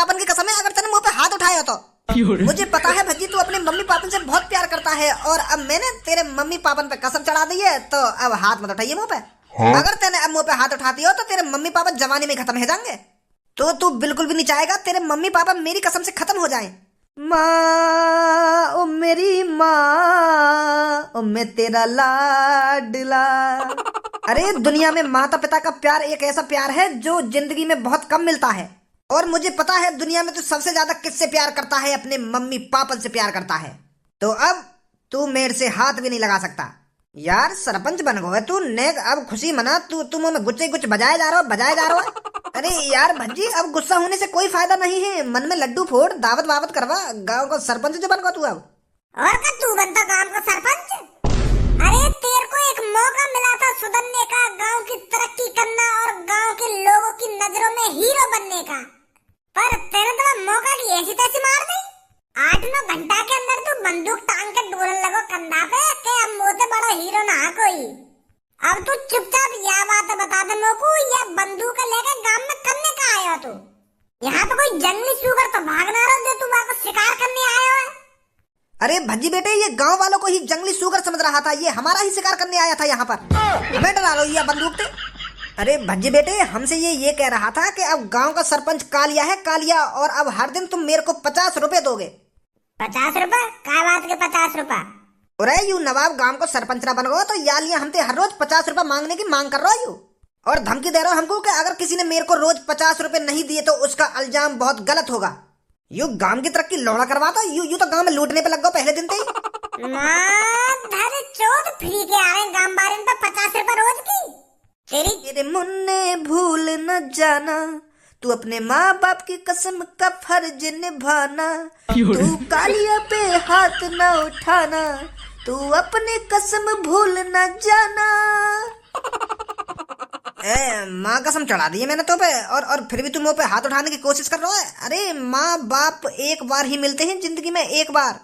पापन की कसम है, अगर तेने मुंह पे हाथ उठाया तो मुझे पता है भज्जी तू अपने मम्मी पापन से बहुत प्यार करता है, और अब मैंने तेरे मम्मी पापन पे कसम चढ़ा दी है, तो अब हाथ मत उठाइए मुंह पे। अगर तेने अब मुंह पे हाथ उठाती हो तो तेरे मम्मी पापा जवानी में खत्म हो जाएंगे। तो तू बिल्कुल भी नहीं चाहेगा तेरे मम्मी पापा मेरी कसम से खत्म हो जाए। माँ ओ मेरी माँ, ओ मैं तेरा लाडला। अरे दुनिया में माता पिता का प्यार एक ऐसा प्यार है जो जिंदगी में बहुत कम मिलता है, और मुझे पता है दुनिया में तू सबसे ज्यादा किससे प्यार करता है, अपने मम्मी पापा से प्यार करता है। तो अब तू मेरे से हाथ भी नहीं लगा सकता। यार सरपंच बन गए तू, नेक अब खुशी मना। तू मुंह में गुच्चे कुछ बजाए जा रहा है। अरे यार भज्जी अब गुस्सा होने से कोई फायदा नहीं है, मन में लड्डू फोड़, दावत वावत करवा, गांव का सरपंच जो बन गया तू अब। और का तू बनता गांव का सरपंच? अरे तेरे को एक मौका मिला था सुधरने का, गांव की तरक्की करना और गांव के लोगों की नजरों में हीरो बनने का, पर तेरे तो मौका की ऐसी तैसी मार दी। 8-9 घंटा के अंदर तू बंदूक टांग के डोरन लगो कंधा पे के अब मोते बड़ा हीरो ना कोई। अब तू चुपचाप यह बात बता दे मोकू, यह बंदूक लेके गांव में करने का आया तू? यहाँ पे कोई जंगली शुगर तो भाग ना रहा, तू वहां को शिकार करने आया है। अरे भज्जी बेटे ये गांव वालों को ही जंगली शुगर समझ रहा था, ये हमारा ही शिकार करने आया था यहाँ पर। हमें डरा लो ये बंदूक थे। अरे भज्जी बेटे हमसे ये कह रहा था कि अब गांव का सरपंच कालिया है, कालिया, और अब हर दिन तुम मेरे को 50 रुपए दोगे। 50 रुपए? क्या बात के 50 रुपए? अरे यू नवाब गांव को सरपंच ना बन गो तो या लिया हमसे हर रोज 50 रुपए मांगने की मांग कर रहा यू, और धमकी दे रहा हमको कि अगर किसी ने मेरे को रोज 50 रुपए नहीं दिए तो उसका इल्जाम बहुत गलत होगा। यू गांव की तरक्की लौड़ा करवाता, यू तो गांव में लूटने पे लग गो पहले दिन से ही। फ्री के आ रहे गांव वाले पे 50 रुपए रोज की। तेरे मुन्ने भूल न जाना, तू अपने माँ बाप की कसम का फर्ज निभाना, तू कालिया पे हाथ न उठाना, तू अपने कसम भूल न जाना। माँ कसम चढ़ा दी है मैंने तो पे, और फिर भी तुम मुंह पे हाथ उठाने की कोशिश कर रहा है। अरे माँ बाप एक बार ही मिलते हैं जिंदगी में, एक बार।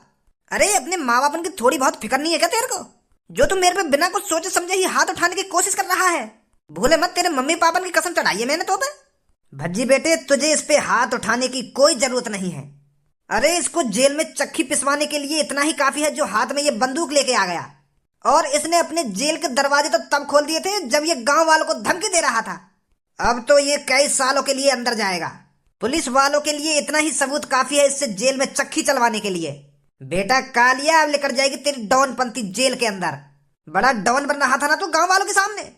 अरे अपने माँ बाप की थोड़ी बहुत फिक्र नहीं है क्या तेरे को, जो तुम मेरे पे बिना कुछ सोचे समझे ही हाथ उठाने की कोशिश कर रहा है? भूले मत तेरे मम्मी पापा की कसम चढ़ाई है मैंने तो पे। भज्जी बेटे तुझे इस पे हाथ उठाने की कोई जरूरत नहीं है। अरे इसको जेल में चक्की पिसवाने के लिए इतना ही काफी है जो हाथ में ये बंदूक लेके आ गया, और इसने अपने जेल के दरवाजे तो तब खोल दिए थे जब ये गांव वालों को धमकी दे रहा था। अब तो ये कई सालों के लिए अंदर जाएगा। पुलिस वालों के लिए इतना ही सबूत काफी है इससे जेल में चक्की चलवाने के लिए। बेटा कालिया अब लेकर जाएगी तेरी डॉनपंथी जेल के अंदर। बड़ा डॉन बन रहा था ना तू गांव वालों के सामने,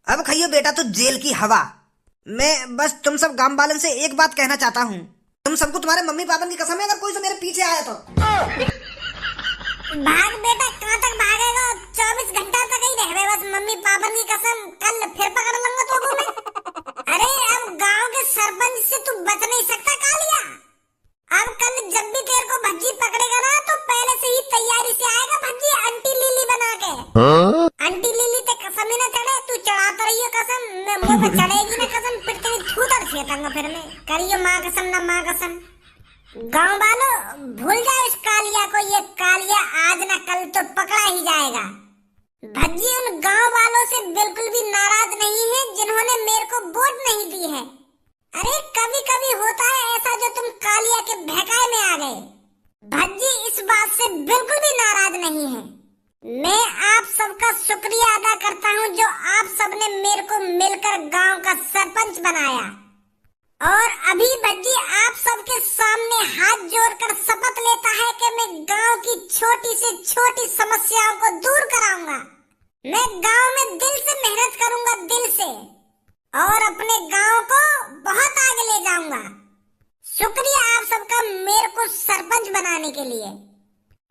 अब खाइयो बेटा तू जेल की हवा। मैं बस तुम सब गांव वालों से एक बात कहना चाहता हूँ, तुम सबको तुम्हारे मम्मी पापा की कसम है अगर कोई से मेरे पीछे आया तो भाग बेटा, कहाँ तक भागेगा? 24 घंटा तक ही रहे बस मम्मी पापा की कसम, कल फिर पकड़ लूंगा तो मैं। अरे अब गांव के सरपंच से तू बच नहीं सकता कालिया। अब कल जब भी तेरे को भज्जी पकड़ेगा ना तो पहले से ही तैयारी से आएगा भज्जी आंटी लीली बना के। आंटी लीली ते कसम ही ना चढ़े, तू चढ़ाता रहियो कसम, मैं मुंह पे चढ़ेगी ना कसम फिर तेरी छूतर छेतूंगा फिर मैं। करियो माँ कसम ना माँ कसम। गांव वालों भूल जाओ इस कालिया को, ये कालिया आज ना कल तो पकड़ा ही जाएगा। भज्जी उन गांव वालों से बिल्कुल भी नाराज नहीं है जिन्होंने मेरे को वोट नहीं दी है। अरे कभी कभी होता है ऐसा जो तुम कालिया के बहकाए में आ गए। भज्जी इस बात से बिल्कुल भी नाराज नहीं है। मैं आप सबका शुक्रिया अदा करता हूँ जो आप सबने मेरे को मिलकर गांव का सरपंच बनाया, और अभी भज्जी आप सबके सामने हाथ जोड़कर शपथ लेता है कि मैं गांव की छोटी से छोटी समस्याओं को दूर कराऊंगा। मैं गांव में दिल से मेहनत करूंगा, दिल से, और अपने गांव को बहुत आगे ले जाऊंगा। शुक्रिया आप सबका मेरे को सरपंच बनाने के लिए।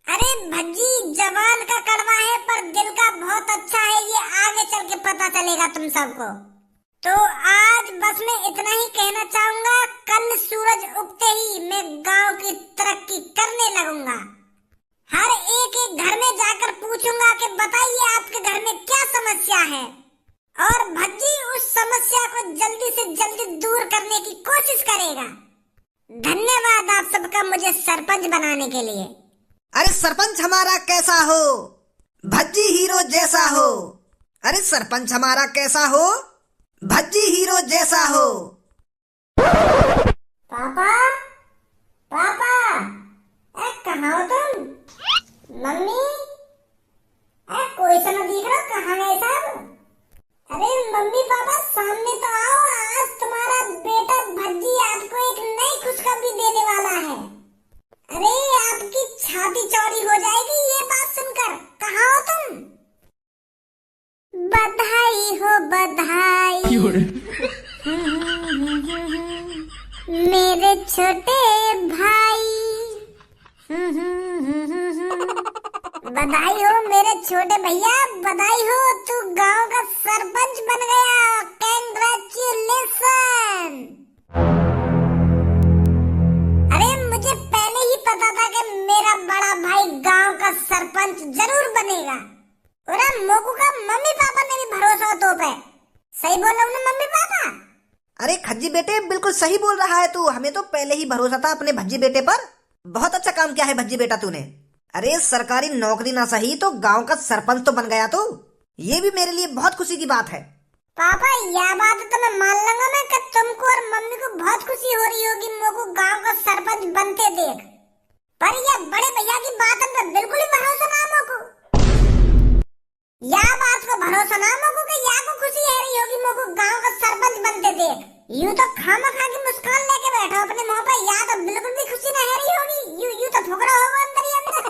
अरे भज्जी जवान का कड़वा है पर दिल का बहुत अच्छा है, ये आगे चल के पता चलेगा तुम सबको। तो आज बस मैं इतना ही कहना चाहूंगा, कल सूरज उगते ही मैं गांव की तरक्की करने लगूंगा। हर एक घर में जाकर पूछूंगा कि बताइए आपके घर में क्या समस्या है, और भज्जी उस समस्या को जल्दी से जल्दी दूर करने की कोशिश करेगा। धन्यवाद आप सबका मुझे सरपंच बनाने के लिए। अरे सरपंच हमारा कैसा हो, भज्जी हीरो जैसा हो। अरे सरपंच हमारा कैसा हो, भज्जी हीरो जैसा हो। पापा पापा, कहाँ हो तुम? मम्मी, कोई सा न दिख रहा, कहाँ गए सब? अरे मम्मी पापा सामने तो आओ, आज तुम्हारा बेटा भज्जी आपको एक नई खुशखबरी देने वाला है। अरे आपकी छाती चौड़ी हो जाएगी ये बात सुनकर। कहाँ हो तुम? बधाई हो बधाई मेरे छोटे भाई, बधाई हो मेरे छोटे भैया, बधाई हो, तू गांव का सरपंच बन गया। कांग्रेचुलेशन। अरे मुझे पहले ही पता था कि मेरा बड़ा भाई गांव का सरपंच जरूर बनेगा। और मोकू का मम्मी पापा ने भी भरोसा तो पे। सही बोल रहा हूँ ना मम्मी पापा? अरे खज्जी बेटे बिल्कुल सही बोल रहा है तू। हमें तो पहले ही भरोसा था अपने भज्जी बेटे पर। बहुत अच्छा काम किया है भज्जी बेटा तूने। अरे सरकारी नौकरी ना सही तो गांव का सरपंच तो बन गया तू। ये भी मेरे लिए बहुत खुशी की बात है। पापा यह बात तो मैं मान लूंगा मैं कि तुमको और मम्मी को बहुत खुशी हो रही होगी मोको गांव का सरपंच बनते देख। पर यह बड़े भैया की बात पर बिल्कुल ही भरोसा ना मोको। यह बात को भरोसा ना मोको कि यह को खुशी है रही होगी मोको गांव का सरपंच बनते देख। यूं तो खामखा की मुस्कान लेके बैठो अपने मुंह पे, या तो बिल्कुल भी खुशी ना है रही होगी। यूं तो फुकरा होगा अंदर ही अंदर।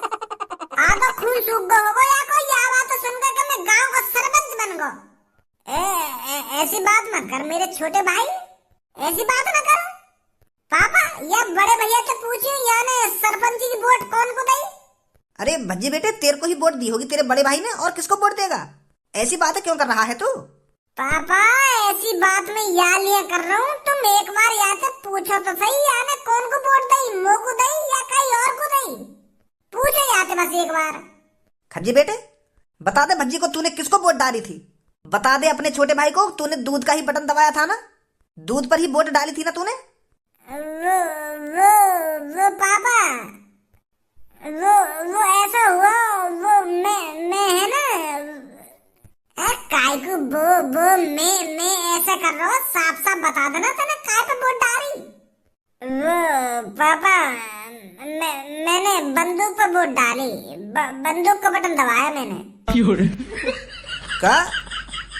आ तो खून सूख गो होगा या कोई यह बात तो सुनकर कि मैं गांव का सरपंच बन गो। ऐसी बात मत कर मेरे छोटे भाई, ऐसी बात ना कर। पापा यह बड़े भैया से पूछिए याने सरपंच की वोट कौन को दी? अरे भज्जी बेटे तेरे को ही वोट दी होगी तेरे बड़े भाई ने, और किसको वोट देगा? ऐसी बातें क्यों कर रहा है तू? पापा ऐसी बात मैं या लिया कर रहा हूँ, तुम एक बार यहाँ से पूछो तो सही याने कौन को वोट दी, मोको दी या कहीं और को दी? पूछो यहाँ से बस एक बार। खज्जी बेटे बता दे भज्जी को तूने किसको वोट डाली थी। बता दे अपने छोटे भाई को, तूने दूध का ही बटन दबाया था ना, दूध पर ही वोट डाली थी ना तूने? वो पापा वो ऐसा हुआ, वो मैं है ना काय को मैं ऐसा कर रहा हूँ, साफ साफ बता देना तेने काय पे वोट डाली। वो पापा मैंने बंदूक पर वोट डाली, बंदूक का बटन दबाया मैंने। का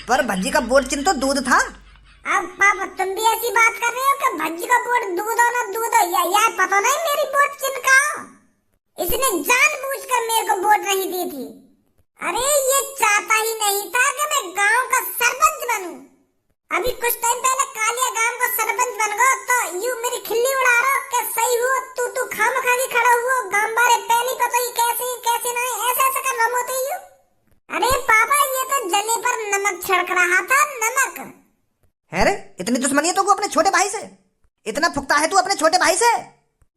पर भज्जी का वोट चिन्ह तो दूध था। अब पापा तुम भी ऐसी बात कर रहे हो कि भज्जी का वोट दूध हो ना दूध हो, यार पता नहीं मेरी वोट चिन्ह का। इसने जानबूझकर मेरे को वोट नहीं दी थी। अरे ये चाहता ही नहीं था कि मैं गांव का सरपंच बनूं। अभी कुछ टाइम पहले कालिया गांव का सरपंच बन गया तो यूं मेरी खिल्ली उड़ा रहा कि सही हुआ तू खामखा के खड़ा हुआ गांव बारे पहली पता ही कैसे नहीं ऐसा ऐसा कर रहा होते यूं। अरे पापा ये तो जले पर नमक छिड़क रहा था, नमक। है रे इतनी दुश्मनी है तो अपने छोटे भाई से, इतना फुकता है तू अपने छोटे भाई से।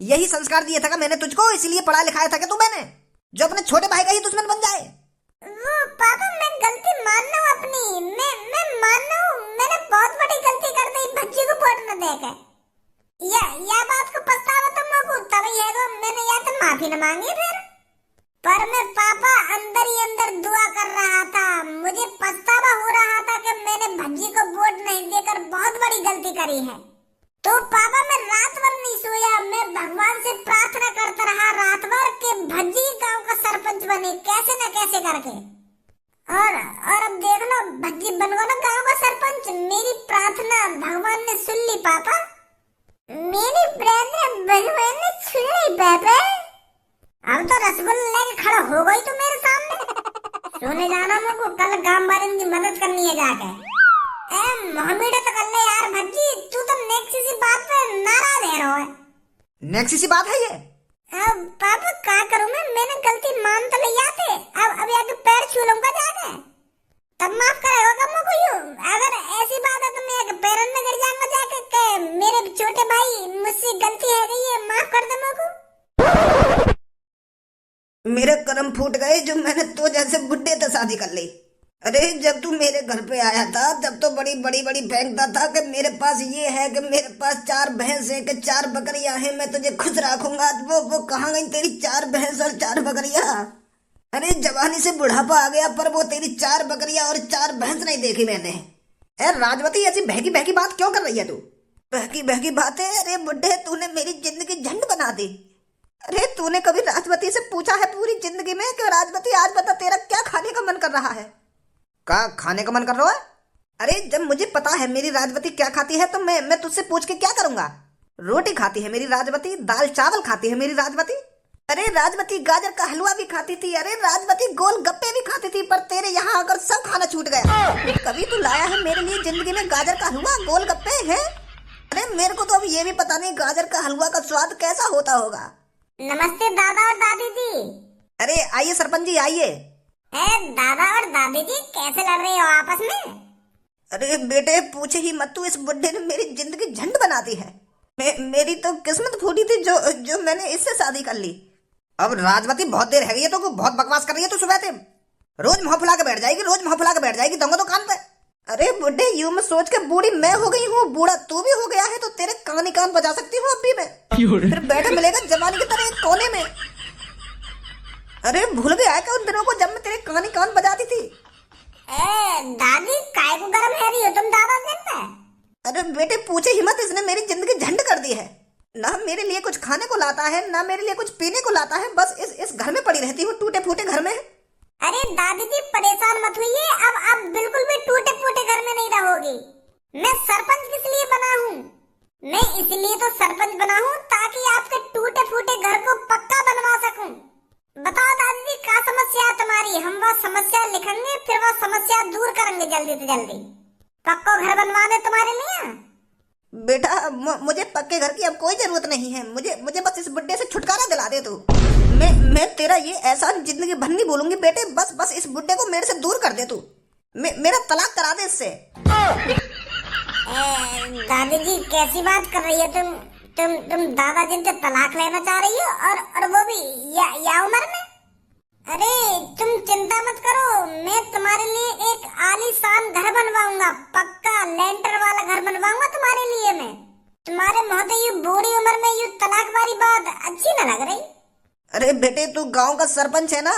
यही संस्कार दिया था मैंने तुझको, इसीलिए पढ़ा लिखाया था कि तू मैंने जो अपने छोटे भाई का ही दुश्मन बन जाए। वो पापा मैं गलती मान रहा हूँ अपनी, मैं मान रहा हूँ मैंने बहुत बड़ी गलती कर दी भज्जी को वोट न देकर। या बात को पछतावा तो मुझको तभी है को मैंने या तो माफी न मांगी फिर। पर मैं पापा अंदर ही अंदर दुआ कर रहा था, मुझे पछतावा हो रहा था कि मैंने भज्जी को वोट नहीं देकर बहुत बड़ी गलती करी है। तो पापा मैं रात भर नहीं सोया, मैं भगवान से प्रार्थना करता रहा रात भर कि भज्जी गांव का सरपंच बने कैसे न कैसे करके। और अब देख लो भज्जी बन गया ना गांव का सरपंच। मेरी प्रार्थना भगवान ने सुन ली पापा, मेरी प्रार्थना भगवान ने सुन ली पापा। अब तो रसगुल्ला लेके खड़ा हो गई तो मेरे सामने। सोने जाना मुझको, कल गांव वालों की मदद करनी है जाके। मोहम्मद तो कर ले यार भज्जी, तू तो नेक्स्ट सी बात पे नाराज है रहा है। नेक्स्ट सी बात है ये। अब पापा क्या करूं मैंने गलती मान तो लिया थे, अब आगे पैर छू लूंगा जाके, तब माफ करेगा मुझको यूं। अगर ऐसी बात है तो मैं आगे पैरों में गिर जाऊंगा जाके कि मेरे छोटे भाई मुझसे गलती है गई है, माफ कर दे मुझको। मेरे कर्म फूट गए जो मैंने तो जैसे बुड्ढे से शादी कर ली। अरे जब तू मेरे घर पे आया था तब तो बड़ी बड़ी बड़ी फेंकता था कि मेरे पास ये है कि मेरे पास 4 भैंस है कि 4 बकरियां हैं, मैं तुझे खुश रखूंगा। वो कहाँ गई तेरी 4 भैंस और 4 बकरियां? अरे जवानी से बुढ़ापा आ गया पर वो तेरी 4 बकरियां और 4 भैंस नहीं देखी मैंने। अरे राजवती ऐसी बहकी बहकी बात क्यों कर रही है तू? बहकी बहकी बातें? अरे बुड्ढे तूने मेरी जिंदगी झंड बना दी। अरे तूने कभी राजवती से पूछा है पूरी जिंदगी में कि राजवती आज बता तेरा क्या खाने का मन कर रहा है? क्या खाने का मन कर रहा है? अरे जब मुझे पता है मेरी राजवती क्या खाती है तो मैं तुझसे पूछ के क्या करूंगा? रोटी खाती है मेरी राजवती, दाल चावल खाती है मेरी राजवती। अरे राजवती गाजर का हलवा भी खाती थी, अरे राजवती गोल गप्पे भी खाती थी, पर तेरे यहाँ आकर सब खाना छूट गया। कभी तू लाया है मेरे लिए जिंदगी में गाजर का हलवा, गोल गप्पे है? अरे मेरे को तो अब ये भी पता नहीं गाजर का हलवा का स्वाद कैसा होता होगा। नमस्ते दादा और दादी जी। अरे आइए सरपंच जी आइए। दादा और दादी जी कैसे लड़ रहे हो आपस में? अरे बेटे पूछे ही मत, तू इस बुड्ढे ने मेरी जिंदगी झंड बना दी है। मेरी तो किस्मत फूटी थी जो मैंने इससे शादी कर ली। अब राजवती बहुत देर है गई है, तो बहुत बकवास कर रही है तू सुबह से। रोज मुंह फुला के बैठ जाएगी, रोज मुंह फुला के बैठ जाएगी दूंगा तो कान पे। अरे बुड्ढे यूं मत सोच के बूढ़ी मैं हो गई हूँ, बूढ़ा तू भी हो गया है, तो तेरे कान ही कान बजा सकती हूँ अब भी मैं। फिर बैठे मिलेगा जवानी की तरह एक कोने में। अरे भूल गया क्या उन दिनों को जब मैं तेरे कान ही कान बजाती थी? दादी काय को गरम है रही हो तुम दादा दिन में? अरे बेटे पूछे ही मत, इसने मेरी जिंदगी झंड कर दी है। ना मेरे लिए कुछ खाने को लाता है, ना मेरे लिए कुछ पीने को लाता है, बस इस घर में पड़ी रहती हूँ, टूटे फूटे घर में। अरे दादी जी परेशान मत हुइए, अब बिल्कुल भी टूटे फूटे घर में नहीं रहोगी। मैं सरपंच किस लिए बना हूँ? मैं इसलिए तो सरपंच बना हूँ ताकि आपके टूटे फूटे घर को पक्का बनवा सकूं। बताओ दादी जी क्या समस्या है तुम्हारी? हम वह समस्या लिखेंगे, फिर वह समस्या दूर करेंगे जल्दी से जल्दी। पक्का घर बनवाने तुम्हारे लिए? बेटा मुझे पक्के घर की अब कोई जरूरत नहीं है, मुझे बस इस बुड्ढे से छुटकारा दिला दे तू। मैं तेरा ये एहसान जिंदगी भर नहीं भूलूंगी बेटे, बस इस बुड्ढे को मेरे से दूर कर दे तू। मेरा तलाक करा दे इससे। दादी जी कैसी बात कर रही है तुम दादाजी से तलाक लेना चाह रही हो, और वो भी या उम्र में? अरे तुम चिंता मत करो, मैं तुम्हारे लिए एक आलीशान घर बनवाऊंगा, पक्का लेंटर वाला घर बनवाऊंगा तुम्हारे लिए मैं। तुम्हारे महोदय ये बूढ़ी उम्र में ये तलाक वाली बात अच्छी न लग रही? अरे बेटे तू गांव का सरपंच है ना?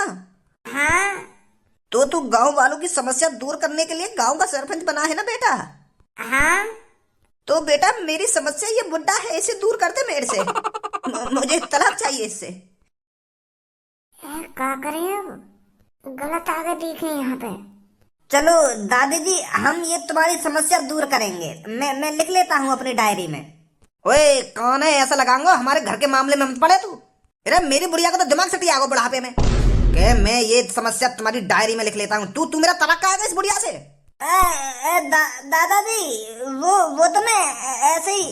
हाँ। तो तू गांव वालों की समस्या दूर करने के लिए गांव का सरपंच बना है ना बेटा? हाँ। तो बेटा मेरी समस्या ये बुड्ढा है, इसे दूर कर दे मेरे से। मुझे तलाक चाहिए इससे। क्या करें, गलत आगे दिखे यहाँ पे। चलो दादी जी हम ये तुम्हारी समस्या दूर करेंगे, मैं लिख लेता हूँ अपनी डायरी में। ओए कौन है ऐसा लगाऊंगा, हमारे घर के मामले में मत पड़े तू। अरे मेरी बुढ़िया का तो दिमाग सटी आगो बुढ़ापे में के मैं ये समस्या तुम्हारी डायरी में लिख लेता हूँ। तू मेरा तलाक कराएगा इस बुढ़िया से? दादाजी वो तो मैं ऐसे ही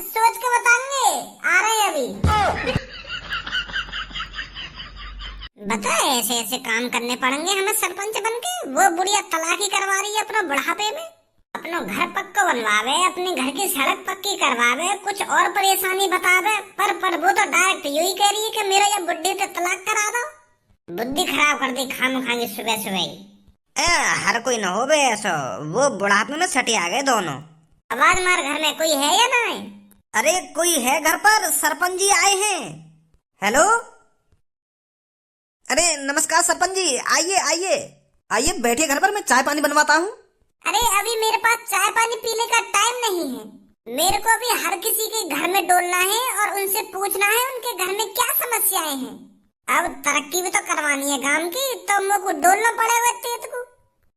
सोच के बताएंगे, आ रहे हैं अभी। बता ऐसे ऐसे काम करने पड़ेंगे हमें सरपंच बनके। वो बुढ़िया तलाक ही करवा रही है अपना बुढ़ापे में, अपना घर पक्का बनवावे, अपने घर की सड़क पक्की करवावे, कुछ और परेशानी बतावे, पर वो तो डायरेक्ट यही कह रही है कि मेरा ये बुढ़ी से तलाक करा दो। बुद्धि खराब कर दी खाम खाएंगे सुबह सुबह ही। हर कोई न हो बे ऐसा, वो बुढ़ापे में सटे आ गए दोनों। आवाज मार, घर में कोई है या नहीं? अरे कोई है घर पर, सरपंच जी आए हैं। हेलो अरे नमस्कार सरपंच जी, आइए आइए आइए बैठिए घर पर, मैं चाय पानी बनवाता हूँ। अरे अभी मेरे पास चाय पानी पीने का टाइम नहीं है, मेरे को अभी हर किसी के घर में डोलना है और उनसे पूछना है उनके घर में क्या समस्याएं हैं। अब तरक्की भी तो करवानी है गांव की, तो मुझको डोलना पड़ेगा तेज को।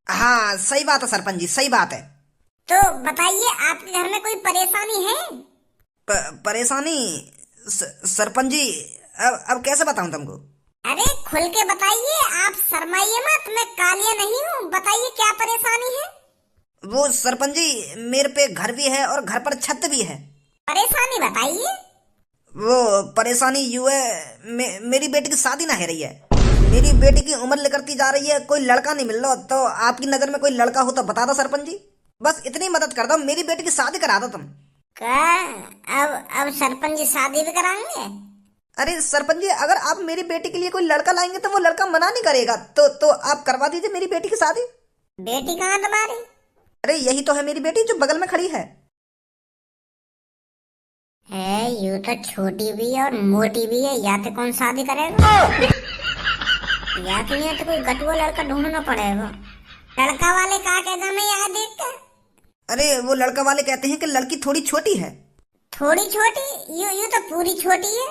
हाँ सही बात है सरपंच जी, सही बात है। तो बताइए आपके घर में कोई परेशानी है? परेशानी सरपंच जी अब कैसे बताऊं तुमको? अरे खुल के बताइए, आप शर्माइए मत, मैं कालिया नहीं हूँ, बताइए क्या परेशानी है? वो सरपंच जी मेरे पे घर भी है और घर पर छत भी है। परेशानी बताइए। वो परेशानी यूं है, मेरी बेटी की शादी ना हो रही है, मेरी बेटी की उम्र निकलती जा रही है, कोई लड़का नहीं मिल रहा, तो आपकी नजर में कोई लड़का हो तो बता दो सरपंच जी, बस इतनी मदद कर दो, मेरी बेटी की शादी करा दो तुम। क्या अब सरपंच जी शादी भी कराएंगे? अरे सरपंच जी अगर आप मेरी बेटी के लिए कोई लड़का लाएंगे तो वो लड़का मना नहीं करेगा, तो आप करवा दीजिए मेरी बेटी की शादी। बेटी कहाँ तुम्हारी? अरे यही तो है मेरी बेटी जो बगल में खड़ी है। यूं तो छोटी भी है और मोटी भी है, या तो कौन शादी करेगा? या तो नहीं तो कोई गटुआ लड़का ढूंढना पड़ेगा। लड़का वाले क्या कहता मैं यहाँ देख कर? अरे वो लड़का वाले कहते हैं कि लड़की थोड़ी छोटी है। थोड़ी छोटी? यूं तो पूरी छोटी है।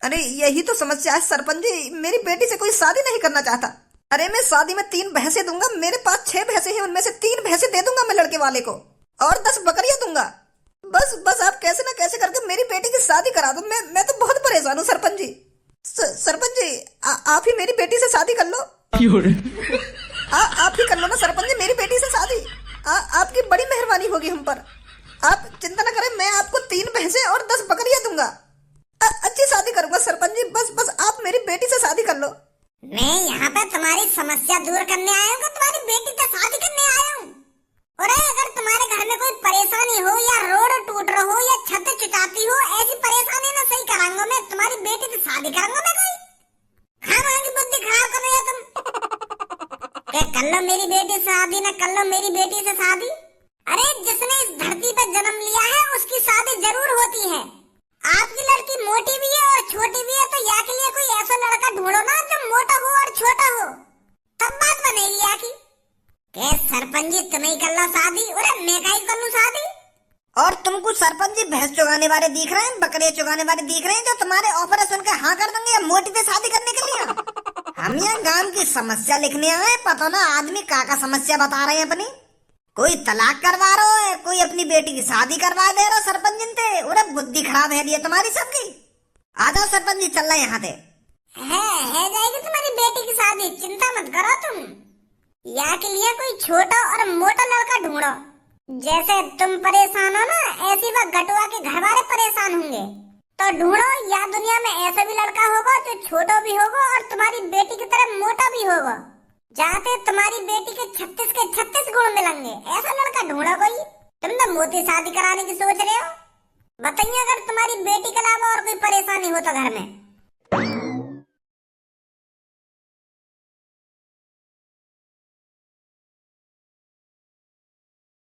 अरे यही तो समस्या है सरपंच जी, मेरी बेटी से कोई शादी नहीं करना चाहता। अरे मैं शादी में 3 भैंसे दूंगा, मेरे पास 6 भैंसे हैं, उनमें से 3 भैंसे दे दूंगा मैं लड़के वाले को, और 10 बकरियां दूंगा। बस बस आप कैसे ना कैसे करके मेरी बेटी की शादी करा दो। मैं तो बहुत परेशान हूँ सरपंच जी। सरपंच जी आप ही मेरी बेटी से शादी कर लो। आप ही कर लो ना सरपंच जी मेरी बेटी से शादी। आपकी बड़ी मेहरबानी होगी हम पर। आप चिंता न करें, मैं आपको 3 भैंसे और 10 बकरियां दूंगा। अच्छी शादी करूंगा सरपंच जी, बस आप मेरी बेटी से शादी कर लो। मैं यहाँ पे तुम्हारी समस्या दूर करने आया हूँ, तुम्हारी बेटी से शादी करने आया हूँ। और अगर तुम्हारे घर में कोई परेशानी हो या रोड टूट रहा हो या छत चुटाती हो, ऐसी परेशानी ना सही कराऊंगा मैं, तुम्हारी बेटी से शादी करूंगा मैं। कोई हाँ वहाँ की बुद्धि खराब कर रहे हो तुम। क्या कर लो मेरी बेटी से शादी, ना कर लो मेरी बेटी से शादी। अरे जिसने इस धरती पर जन्म लिया है उसकी शादी जरूर होती है। आपकी लड़की मोटी भी है और छोटी भी है, तो या के लिए कोई ऐसा लड़का ढूंढो ना जो मोटा हो और छोटा हो, तब बात बनेगी आकी। के सरपंच जी तुम ही कर लो शादी, अरे मैं का ही कर लूं शादी। और तुमको सरपंच जी भैंस चुगाने वाले दिख रहे हैं, बकरे चुगाने वाले दिख रहे हैं, जो तुम्हारे ऑफर सुन के हाँ कर देंगे मोटी से शादी करने के लिए। हम यहाँ गांव की समस्या लिखने आए, पता ना आदमी का समस्या बता रहे हैं अपनी। कोई तलाक करवा रहा है, कोई अपनी बेटी की शादी करवा दे रहा सरपंच जी थे। उरे बुद्धि खराब है ये तुम्हारी सबकी। आ जाओ सरपंच जी, चल रहे यहाँ से। है जाएगी तुम्हारी बेटी की शादी, चिंता मत करो तुम। या के लिए कोई छोटा और मोटा लड़का ढूंढो। जैसे तुम परेशान हो ना, ऐसी वह गटुआ के घर वाले परेशान होंगे, तो ढूंढो। या दुनिया में ऐसा भी लड़का होगा जो छोटा भी होगा और तुम्हारी बेटी की तरह मोटा भी होगा, जाते तुम्हारी बेटी के 36 के 36 गुण मिलेंगे। ऐसा लड़का ढूंढो कोई। तुम तो मोटी शादी कराने की सोच रहे हो। बताइए अगर तुम्हारी बेटी के अलावा और कोई परेशानी हो तो घर में।